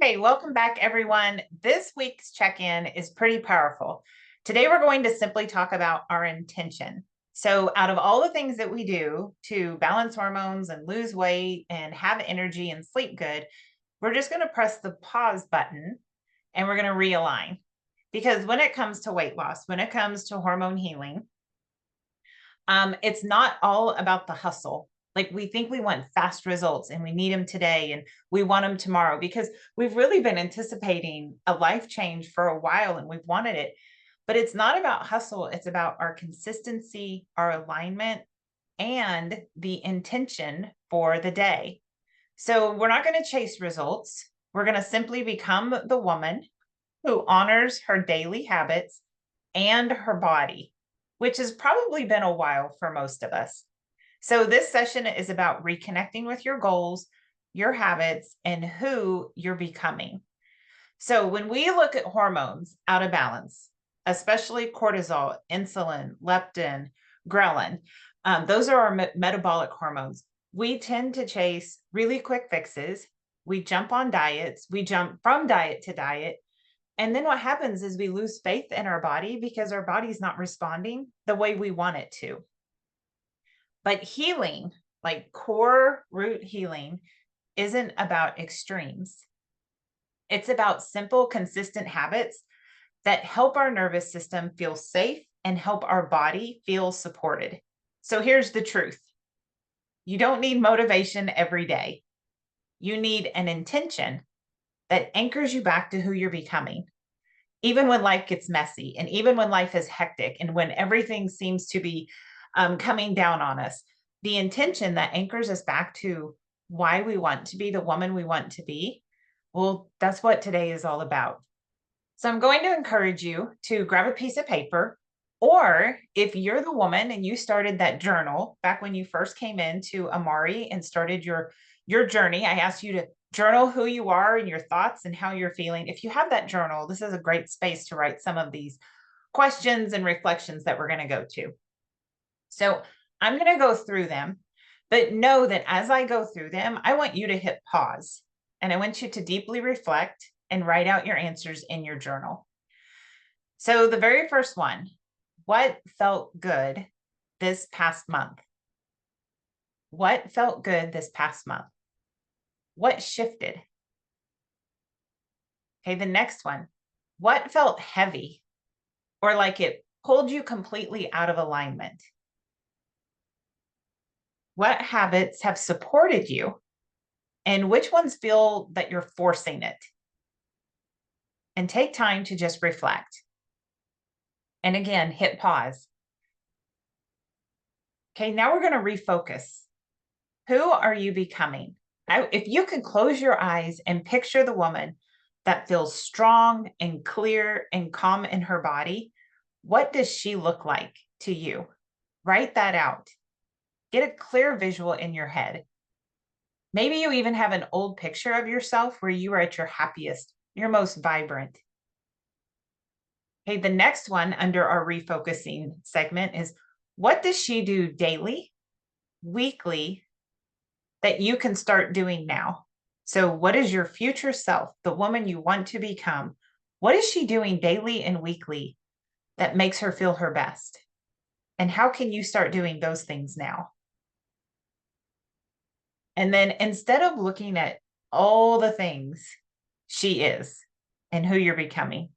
Hey, welcome back, everyone. This week's check in is pretty powerful. Today, we're going to simply talk about our intention. So, out of all the things that we do to balance hormones and lose weight and have energy and sleep good, we're just going to press the pause button and we're going to realign. Because when it comes to weight loss, when it comes to hormone healing, it's not all about the hustle. Like we think we want fast results and we need them today and we want them tomorrow because we've really been anticipating a life change for a while and we've wanted it. But it's not about hustle, it's about our consistency, our alignment, and the intention for the day. So we're not going to chase results. We're going to simply become the woman who honors her daily habits and her body, which has probably been a while for most of us. So, this session is about reconnecting with your goals, your habits, and who you're becoming. So, when we look at hormones out of balance, especially cortisol, insulin, leptin, ghrelin, those are our metabolic hormones. We tend to chase really quick fixes. We jump on diets, we jump from diet to diet, and then what happens is we lose faith in our body because our body's not responding the way we want it to. But healing, like core root healing, isn't about extremes. It's about simple, consistent habits that help our nervous system feel safe and help our body feel supported. So here's the truth: you don't need motivation every day, you need an intention that anchors you back to who you're becoming. Even when life gets messy and even when life is hectic and when everything seems to be coming down on us, the intention that anchors us back to why we want to be the woman we want to be, well, that's what today is all about. So I'm going to encourage you to grab a piece of paper, or if you're the woman and you started that journal back when you first came into Amari and started your journey, I asked you to journal who you are and your thoughts and how you're feeling. If you have that journal, this is a great space to write some of these questions and reflections that we're going to go to. So I'm going to go through them, but know that as I go through them, I want you to hit pause and I want you to deeply reflect and write out your answers in your journal. So the very first one: what felt good this past month? What felt good this past month? What shifted? Okay, the next one: what felt heavy or like it pulled you completely out of alignment? What habits have supported you and which ones feel that you're forcing it? And take time to just reflect. And again, hit pause. Okay, now we're going to refocus. Who are you becoming? If you could close your eyes and picture the woman that feels strong and clear and calm in her body, what does she look like to you? Write that out. Get a clear visual in your head. Maybe you even have an old picture of yourself where you are at your happiest, your most vibrant. Okay, the next one under our refocusing segment is: what does she do daily, weekly, that you can start doing now? So, what is your future self, the woman you want to become? What is she doing daily and weekly that makes her feel her best? And how can you start doing those things now? And then instead of looking at all the things she is and who you're becoming,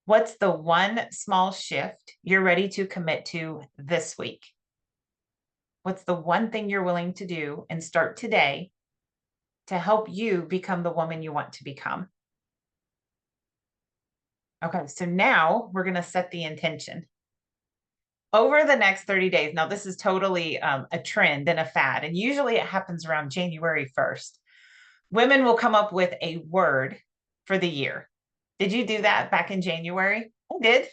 what's the one small shift you're ready to commit to this week? What's the one thing you're willing to do and start today to help you become the woman you want to become? Okay, so now we're going to set the intention. Over the next 30 days, now this is totally a trend and a fad, and usually it happens around January 1st. Women will come up with a word for the year. Did you do that back in January? I did.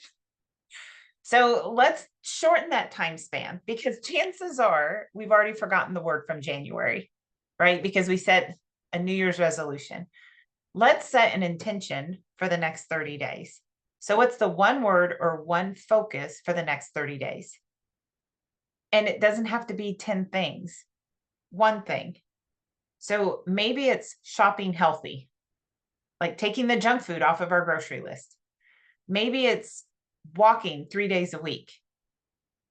So let's shorten that time span because chances are we've already forgotten the word from January, right? Because we set a New Year's resolution. Let's set an intention for the next 30 days. So, what's the one word or one focus for the next 30 days? And it doesn't have to be 10 things, one thing. So, maybe it's shopping healthy. like taking the junk food off of our grocery list. Maybe it's walking 3 days a week.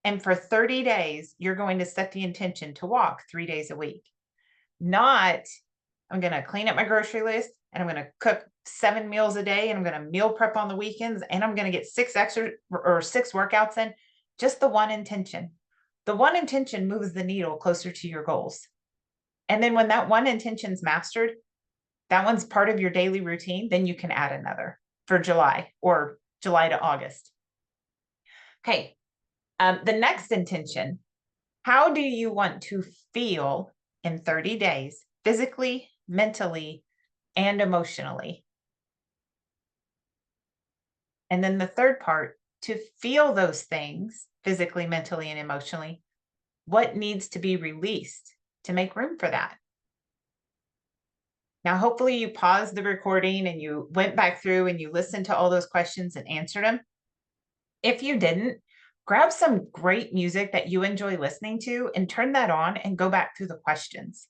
And for 30 days, you're going to set the intention to walk 3 days a week. Not, I'm going to clean up my grocery list and I'm going to cook 7 meals a day and I'm going to meal prep on the weekends and I'm going to get 6 workouts in. Just the one intention. The one intention moves the needle closer to your goals. And then when that one intention's mastered, that one's part of your daily routine, then you can add another for July or July to August. Okay. The next intention, how do you want to feel in 30 days, physically, mentally, and emotionally? And then the third part, to feel those things physically, mentally, and emotionally, what needs to be released to make room for that? Now, hopefully you paused the recording and you went back through and you listened to all those questions and answered them. If you didn't, grab some great music that you enjoy listening to and turn that on and go back through the questions.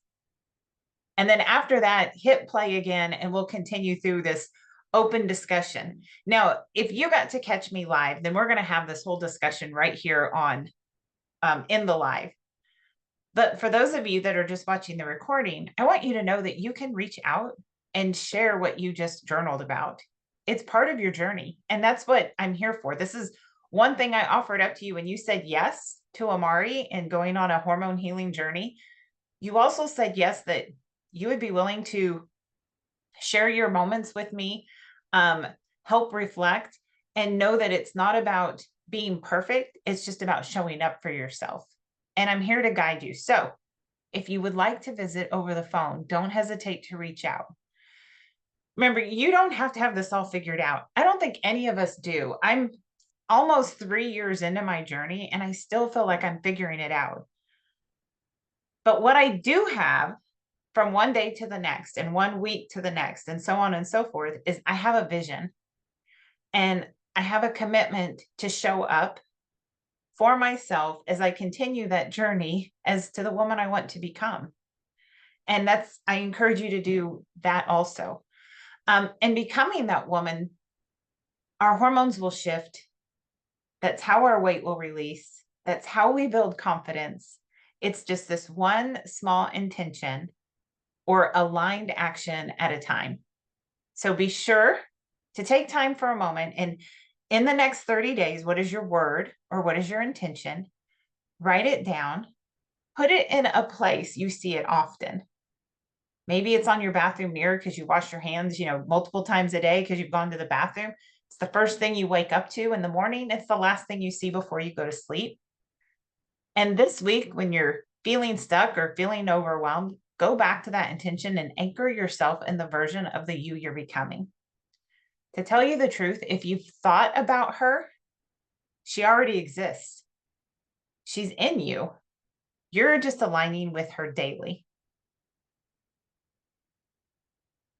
And then after that, hit play again and we'll continue through this open discussion. Now, if you got to catch me live, then we're going to have this whole discussion right here on in the live. But for those of you that are just watching the recording, I want you to know that you can reach out and share what you just journaled about. It's part of your journey. And that's what I'm here for. This is one thing I offered up to you when you said yes to Amari and going on a hormone healing journey. You also said yes, that you would be willing to share your moments with me, help reflect, and know that it's not about being perfect. It's just about showing up for yourself. And I'm here to guide you. So if you would like to visit over the phone, don't hesitate to reach out. Remember, you don't have to have this all figured out. I don't think any of us do. I'm almost 3 years into my journey and I still feel like I'm figuring it out. But what I do have from one day to the next and 1 week to the next and so on and so forth is I have a vision and I have a commitment to show up for myself as I continue that journey as to the woman I want to become. And I encourage you to do that also. And becoming that woman, our hormones will shift. That's how our weight will release. That's how we build confidence. It's just this one small intention or aligned action at a time. So be sure to take time for a moment and in the next 30 days, what is your word or what is your intention? Write it down, put it in a place you see it often. Maybe it's on your bathroom mirror because you wash your hands, multiple times a day because you've gone to the bathroom. It's the first thing you wake up to in the morning. It's the last thing you see before you go to sleep. And this week, when you're feeling stuck or feeling overwhelmed, go back to that intention and anchor yourself in the version of the you you're becoming. To tell you the truth, if you've thought about her, she already exists. She's in you. You're just aligning with her daily.